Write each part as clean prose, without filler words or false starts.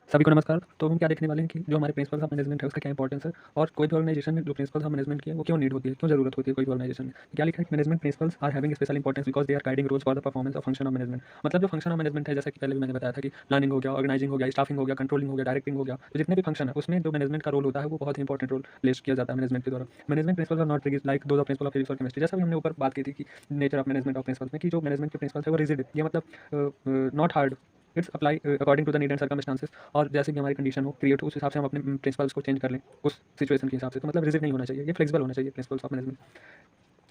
सभी को नमस्कार। तो हम क्या देखने वाले हैं कि जो हमारे प्रिंसिपल्स ऑफ मैनेजमेंट है उसका क्या इंपॉर्टेंस है और कोई भी ऑर्गेनाइजेशन में जो प्रिंसिपल्स ऑफ मैनेजमेंट की है वो क्यों नीड होती है, क्यों जरूरत होती है कोई भी ऑर्गेनाइजेशन में। क्या लिखा है कि management principles are having special importance because they are guiding rules for the performance of function of management. मतलब जो फंक्शन ऑफ मैनेजमेंट है, जैसा कि पहले भी मैंने बताया था कि प्लानिंग हो गया, ऑर्गेनाइजिंग हो गया, स्टाफिंग हो गया, कंट्रोलिंग हो गया, डायरेक्टिंग हो गया, तो जितने भी फंक्शन है उसमें जो मैनेजमेंट का रोल होता है वो बहुत ही इंपॉर्टेंट रोल प्ले किया जाता है मैनेजमेंट के द्वारा। Management principles are not rigid like दो प्रिंसिपल ऑफ फिजिक्स और केमिस्ट्री, जैसा भी हमने ऊपर बात की थी कि nature of management of principles में कि जो मैनेजमेंट के प्रिंसिपल्स है वो रिजिड है, ये मतलब not hard, it's apply according to the need and circumstances. और जैसे भी हमारी कंडीशन हो क्रिएट हो उस हिसाब से हम अपने प्रिंसिपल्स को चेंज कर लें उस सिचुएशन के हिसाब से। तो मतलब रिजिड नहीं होना चाहिए, ये फ्लेक्सिबल होना चाहिए प्रिंसिपल्स ऑफ मैनेजमेंट।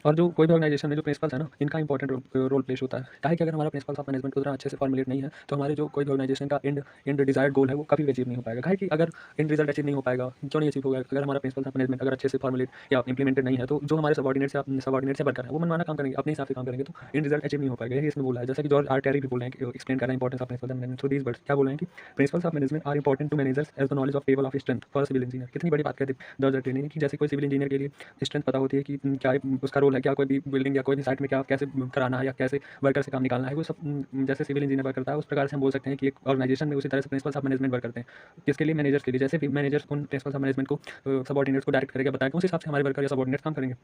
और जो कोई भी ऑर्गेनाइजेशन में जो प्रिंसिपल्स है ना, इनका इंपॉर्टेंट रोल प्ले होता है। क्या है कि अगर हमारा प्रिंसिपल्स ऑफ मैनेजमेंट उतना अच्छे से फॉर्मुलेट नहीं है तो हमारे जो कोई भी ऑर्गेनाइजेशन का एंड डिजायर्ड गोल है वो कभी भी अचीव नहीं हो पाएगा। क्या है कि अगर एंड रिजल्ट अचीव नहीं हो पाएगा, क्यों नहीं अचीव होगा? अगर हमारा प्रिंसिपल्स ऑफ मैनेजमेंट अगर अच्छे से फॉर्मुलेट या इंप्लीमेंटेड नहीं है तो जो हमारे सबॉर्डिनेट से वर्कर है वो मनमाना काम करेंगे, अपने हिसाब से काम करेंगे, तो एंड रिजल्ट अचीव नहीं हो पाएगा। यही इसमें बोला है, जैसा कि जॉर्ज आर टैरी भी बोल रहे हैं कि एक्सप्लेन कर रहे हैं importance of principles of management through these words. क्या बोल रहे हैं कि principles of management are important to managers as the knowledge of table of strength for civil engineer. कितनी बड़ी बात कहते हैं जॉर्ज आर टैरी ने कि जैसे कोई सिविल इंजीनियर के लिए स्ट्रेंथ पता होती है कि क्या उसका रोल है, क्या कोई भी बिल्डिंग या कोई भी साइट में क्या कैसे कराना है या कैसे वर्कर से काम निकालना है, वो सब जैसे सिविल इंजीनियर वर्क करता है उस प्रकार से हम बोल सकते हैं कि एक ऑर्गेनाइजेशन में उसी तरह से प्रिंसिपल्स ऑफ मैनेजमेंट वर्क करते हैं। किसके लिए? मैनेजर्स के लिए। जैसे भी मैनेजर्स उन प्रिंसिपल्स ऑफ मैनेजमेंट को सबॉर्डिनेट्स को डायरेक्ट करेगा, बताएगा, उस हिसाब से हमारे वर्कर या सबॉर्डिनेट्स काम करेंगे।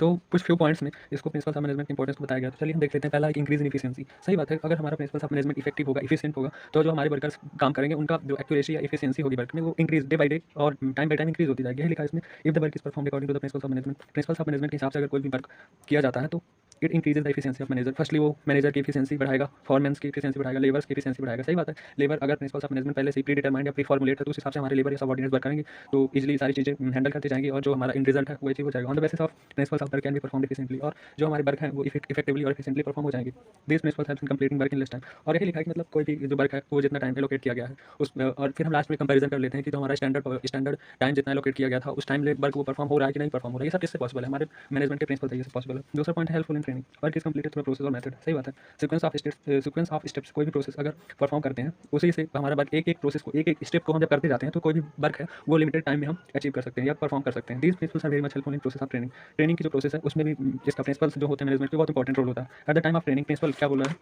तो कुछ फ्यू पॉइंट्स में इसको प्रिंसिपल्स ऑफ मैनेजमेंट की इंपॉर्टेंस को बताया गया। तो चलिए हम देख लेते हैं। पहला, एक इंक्रीज इन इफिशिएंसी। सही बात है, अगर हमारा प्रिंसिपल्स ऑफ मैनेजमेंट इफेक्टिव होगा, इफिशिएंट होगा, तो जो हमारे वर्कर्स काम करेंगे उनका जो एक्यूरेसी या इफिशिएंसी होगी वर्क में वो इंक्रीज डे बाय डे और टाइम बाय टाइम इंक्रीज होती जाएगी। यही लिखा है इसमें, if the work is performed according to the principles of management. Principles of management के हिसाब से अगर कोई भी वर्क किया जाता है तो it increases the efficiency of manager. Firstly वो मैनेजर की एफिशिएंसी बढ़ाएगा, फॉरमैन्स की एफिशिएंसी बढ़ाएगा, लेबर्स की एफिशिएंसी बढ़ाएगा। सही बात है, लेबर अगर प्रिंसिपल्स ऑफ मैनेजमेंट पहले से प्री डिटरमाइंड या प्री फॉर्मुलेट है तो उस हिसाब से हमारे लेबर या सबऑर्डिनेट वर्क करेंगे तो इजीली सारी चीज़ें हैंडल करती जाएंगी और जो हमारा इन रिजल्ट है वो अचीव हो जाएगा। On the basis of principles of work can be perform efficiently, और जो हमारे वर्क है वो इफेक्टिवली और एफिशिएंटली परफॉर्म हो जाएंगे। This principles helps in completing work in less time. और यही लिखा है कि मतलब कोई भी जो वर्क है वो जितना टाइम एलोकेट किया गया है उस, और फिर हम लास्ट में कंपैरिजन कर लेते हैं कि जो हमारा स्टैंडर्ड टाइम जितना एलोकेट किया गया था उस टाइम वर्क वो परफॉर्म हो रहा है कि नहीं परफॉर्म हो रहा है। ये सब किससे पॉसिबल है? हमारे मैनेजमेंट के प्रिंसिपल तरीके से पॉसिबल है। दूसरा पॉइंट है helpful in training. Work is completed through process और मेथड। सही बात है, सीक्वेंस ऑफ स्टेप्स कोई भी प्रोसेस अगर परफॉर्म करते हैं उसी से हमारा वर्क एक एक प्रोसेस को एक एक स्टेप को हम जब करते जाते हैं तो कोई भी वर्क है वो लिमिटेड टाइम में हम अचीव कर सकते हैं या परफॉर्म कर सकते हैं। These principles are very much helpful in process of training. Training की जो प्रोसेस है उसमें भी इसका प्रिंसिपल्स जो होते हैं मैनेजमेंट के बहुत इंपॉर्टेंट रोल होता है। At the time of training principle क्या बोल रहा है?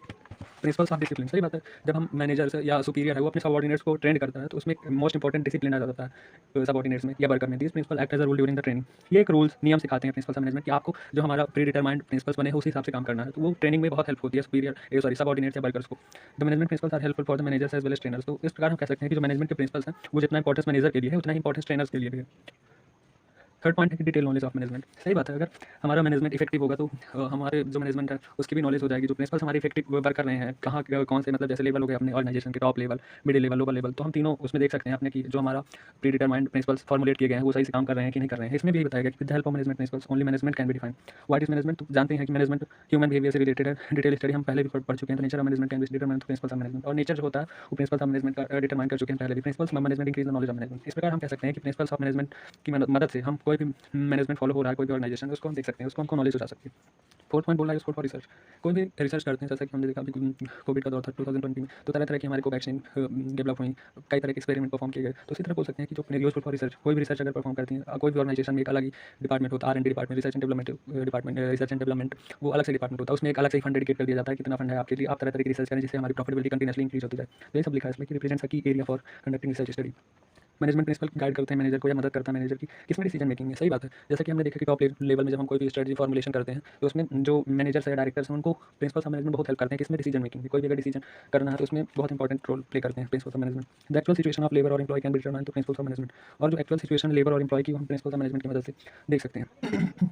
Principles of discipline. सही बात है, जब हम मैनेजर से या सुपीरियर है वो अपने सबऑर्डिनेट्स को ट्रेंड करता है तो उसमें मोस्ट इंपॉर्टेंट डिसिप्लिन आ जाता है सबऑर्डिनेट्स में या वर्कर में। This principle act as a rule during the training. ये एक रूल्स नियम सिखाते हैं प्रिंसिपल्स ऑफ मैनेजमेंट कि आपको जो हमारा प्री डिटरमाइंड प्रिंसिपल्स बने हैं उसी हिसाब से काम करना है, तो वो ट्रेनिंग में बहुत हेल्प होती है सुपीरियर सबऑर्डिनेट्स या वर्कर्स को। The management principles are helpful for the managers as well as trainers. तो इस प्रकार हम कह सकते हैं कि जो मैनेजमेंट के प्रिंसिपल्स हैं वो जितना इंपॉर्टेंस मैनेजर के लिए है उतना ही इंपॉर्टेंस ट्रेनर्स के लिए भी है। थर्ड पॉइंट है कि डिटेल नॉलेज ऑफ मैनेजमेंट। सही बात है, अगर हमारा मैनेजमेंट इफेक्टिव होगा तो हमारे जो मैनेजमेंट है उसकी भी नॉलेज हो जाएगी। जो प्रिंसिपल्स हमारे इफेक्टिव वर्क कर रहे हैं कहाँ कौन से, मतलब जैसे लेवल हो गए अपने ऑर्गेनाइजेशन के, top level, middle level, lower level, तो हम तीनों उसमें देख सकते हैं अपने कि जो हमारा प्री डिटरमाइंड प्रिंसिपल्स फॉर्मुलेट किए गए हैं वो सही से काम कर रहे हैं कि नहीं कर रहे हैं। इसमें भी बताया गया कि with the help of management principles only management can be define. What is management? तो जानते हैं कि मैनेजमेंट ह्यूमन बिहेवियर से रिलेटेड है। डिटेल स्टडी हम पहले भी पढ़ चुके हैं। तो nature of management can be determined through principles of management. और नेचर जो होता है वो प्रिंसिपल्स ऑफ मैनेजमेंट का डिटरमाइन कर चुके हैं पहले भी। Principles of management increase the knowledge of management. इस प्रकार हम कह सकते हैं कि प्रिंसिपल्स ऑफ मैनेजमेंट की मदद से हम कोई भी मैनेजमेंट फॉलो हो रहा है कोई भी ऑर्गेनाइजेशन उसको हम देख सकते हैं, उसको हमको नॉलेज हो जा सकती है। फोर्थ पॉइंट बोला है यूजफुल फॉर रिसर्च। कोई भी रिसर्च करते हैं, जैसा कि हमने देखा अभी कोविड का दौर था 2020 में, तो तरह तरह की हमारे को वैक्सीन डेवलप हुई, कई तरह के एक्सपेरिमेंट परफॉर्म किए गए। तो इसी तरह बोल सकते हैं कि जो यूजफुल फॉर रिसर्च, कोई भी रिसर्च अगर परफॉर्म करती है कोई भी ऑर्गेनाइजेशन में एक अलग ही डिपार्टमेंट होता है, R&D department, research and development department, research and development, वो अलग से डिपार्टमेंट होता है। उसमें एक अलग से फंड डेडिकेट कर दिया जाता है, कितना फंड है आपके लिए, आप तरह तरह की रिसर्च करें जिससे हमारी प्रॉफिटेबिलिटी कंटिन्यूसली इंक्रीज होती जाए। तो ये सब लिखा है इसमें कि रिप्रेजेंट्स की area for conducting research study. Management principle guide करते हैं मैनेजर को या मदद करता है मैनेजर की किसमें डिसीजन मेकिंग में। सही बात है, जैसा कि हमने देखा कि टॉप लेवल में जब हम कोई भी स्ट्रेटजी फॉर्मुलेशन करते हैं तो उसमें जो मैनेजर्स है, डायरेक्टर्स हैं, उनको प्रिंसिपल्स ऑफ मैनेजमेंट बहुत हेल्प करते हैं किसमें डिसीजन मेकिंग में। कोई भी अगर डिसीजन करना है तो उसमें बहुत इंपॉर्टेंट रोल प्ले करते हैं principles of management. The actual situation of labour और employ can be determined to principles of management. और जो एक्चुअल सिचुएशन लेबर और एम्प्लॉय की हम प्रिंसिपल्स ऑफ मैनेजमेंट की मदद से देख सकते हैं।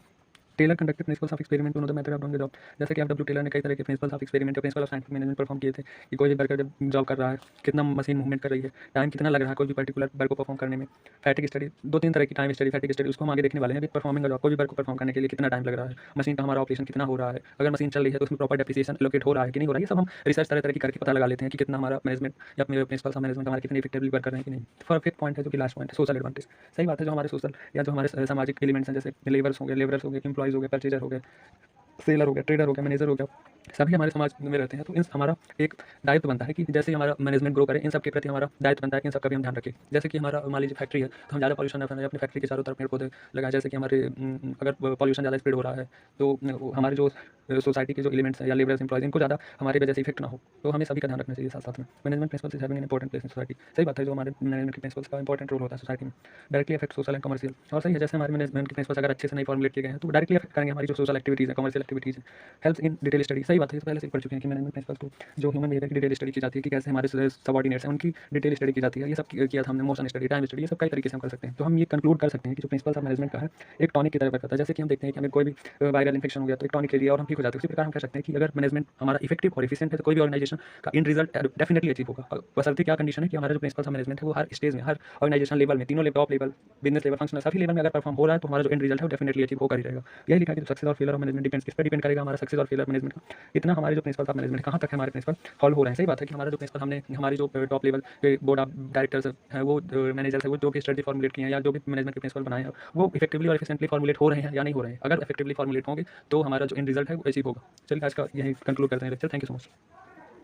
Taylor conducted principles of experiment to know the method of doing the job. जैसे कि एफडब्ल्यू टेलर ने कई तरह के प्रिंसिपल्स ऑफ एक्सपेरिमेंट या principle of scientific management perform किए थे कि कोई भी वर्कर जब जॉब कर रहा है कितना मशीन मूवमेंट कर रही है, टाइम कितना लग रहा है कोई भी पर्टिकुलर वर्क को परफॉर्म करने में। फैटिक स्टडी, दो तीन तरह की टाइम स्टडी, फैटिक स्टडी, उसको हम आगे देखने वाले हैं। अभी परफॉर्मिंग जॉब, कोई भी वर्क को परफॉर्म करने के लिए कितना टाइम लग रहा है, मशीन का हमारा ऑपरेशन कितना हो रहा है, अगर मशीन चल रही है तो उसमें प्रॉपर डेप्रिसिएशन एलोकेट हो रहा है कि नहीं हो रहा है, ये सब हम रिसर्च तरह तरह की करके पता लगा लेते हैं कि कितना हमारा मैनेजमेंट या प्रिंसिपल्स ऑफ मैनेजमेंट हमारे कितने इफेक्टिवली वर्क कर रहे हैं कि नहीं। फॉर फिफ्थ पॉइंट है जो कि लास्ट पॉइंट है, सोशल एडवांटेज। सही बात है, जो हमारे सोशल या जो हमारे सामाजिक एलिमेंट्स हैं जैसे लेबर्स हो गए, एम्प्लॉइज हो गए, परचेजर हो गए, सेलर हो गया, ट्रेडर हो गया, मैनेजर हो गया, सभी हमारे समाज में रहते हैं, तो इन हमारा एक दायित्व बनता है कि जैसे ही हमारा मैनेजमेंट ग्रो करे, इन सब के प्रति हमारा दायित्व बनता है कि इन सब का भी हम ध्यान रखें। जैसे कि हमारा मान लीजिए फैक्ट्री है, तो हम ज़्यादा पॉल्यूशन ना फैलाएं, अपनी फैक्ट्री के चारों तरफ पेड़ पौधे लगाएं। जैसे कि हमारे अगर पॉल्यूशन ज़्यादा स्प्रेड हो रहा है, तो हमारे जो सोसाइटी के जो एलिमेंट्स हैं या लेबरर्स एम्प्लॉयज, इनको ज़्यादा हमारी वजह से इफेक्ट ना हो। तो हमें सभी का ध्यान रखना चाहिए साथ साथ में। Management principles is having an important place in society. सही बात है, जो हमारे मैनेजमेंट के प्रिंसिपल्स का इंपॉर्टेंट रोल होता है सोसाइटी में, directly affect social and commercial. और सही है, जैसे हमारे मैनेजमेंट के प्रिंसिपल्स अगर अच्छे से नहीं फॉर्मुलेट किए गए हैं, तो डायरेक्टली अफेक्ट करेंगे हमारी जो सोशल एक्टिविटीज़ है, कमर्शियल एक्टिविटीज़ है। Help in detail study. सही बात है, ये तो पहले से पढ़ चुके हैं कि मैनेजमेंट प्रिंसिपल्स को जो ह्यूमन बिहेवियर की डिटेल स्टडी की जाती है कि कैसे हमारे सबऑर्डिनेट्स हैं उनकी डिटेल स्टडी की जाती है। ये सब किया था हमने, मोशन स्टडी, टाइम स्टडी, ये सब कई तरीके से हम कर सकते हैं। तो हम ये कंक्लूड कर सकते हैं कि जो प्रिंसिपल्स ऑफ मैनेजमेंट का है, एक टॉनिक की तरह वर्क करता है। जैसे कि हम देखते हैं कि हमें कोई भी वायरल इन्फेक्शन हो गया तो एक टॉनिक ले लिया और हम ठीक हो जाते हैं। उसी प्रकार हम कह सकते हैं कि अगर मैनेजमेंट हमारा इफेक्टिव और एफिशिएंट है, तो कोई भी ऑर्गेनाइजेशन का इन रिजल्ट डेफिनेटली अचीव होगा। बशर्ते क्या कंडीशन है कि हमारा जो प्रिंसिपल्स ऑफ मैनेजमेंट है वो हर स्टेज में, हर ऑर्गेनाइजेशन लेवल में, तीनों level, top level, business level, functional, सभी लेवल में अगर परफॉर्म हो रहा है, तो हमारा जो एंड रिजल्ट है वो डेफिनेटली अचीव होकर ही रहेगा। यही लिखा है कि सक्सेस और फेलियर ऑफ मैनेजमेंट डिपेंड्स, किस पर डिपेंड करेगा हमारा सक्सेस और फेलियर मैनेजमेंट का, इतना हमारे जो प्रिंसिपल्स ऑफ मैनेजमेंट कहाँ तक हमारे प्रिंसिपल फॉलो हो रहे हैं। सही बात है कि हमारा जो प्रिंसिपल हमने हमारी जो टॉप लेवल के बोर्ड ऑफ डायरेक्टर्स है, वो मैनेजर्स है, वो जो भी स्ट्रेटजी फॉर्मुलेट किए हैं या जो भी मैनेजमेंट के प्रिंसिपल बनाए हैं, वो इफेक्टिवली और एफिशिएंटली फॉर्मुलेट हो रहे हैं या नहीं हो रहे हैं। अगर इफेक्टिवली फॉर्मुलेट होंगे तो हमारा जो एंड रिजल्ट है वो अचीव होगा। चलिए आज का यही कंक्लूड करते हैं lecture. Thank you so much.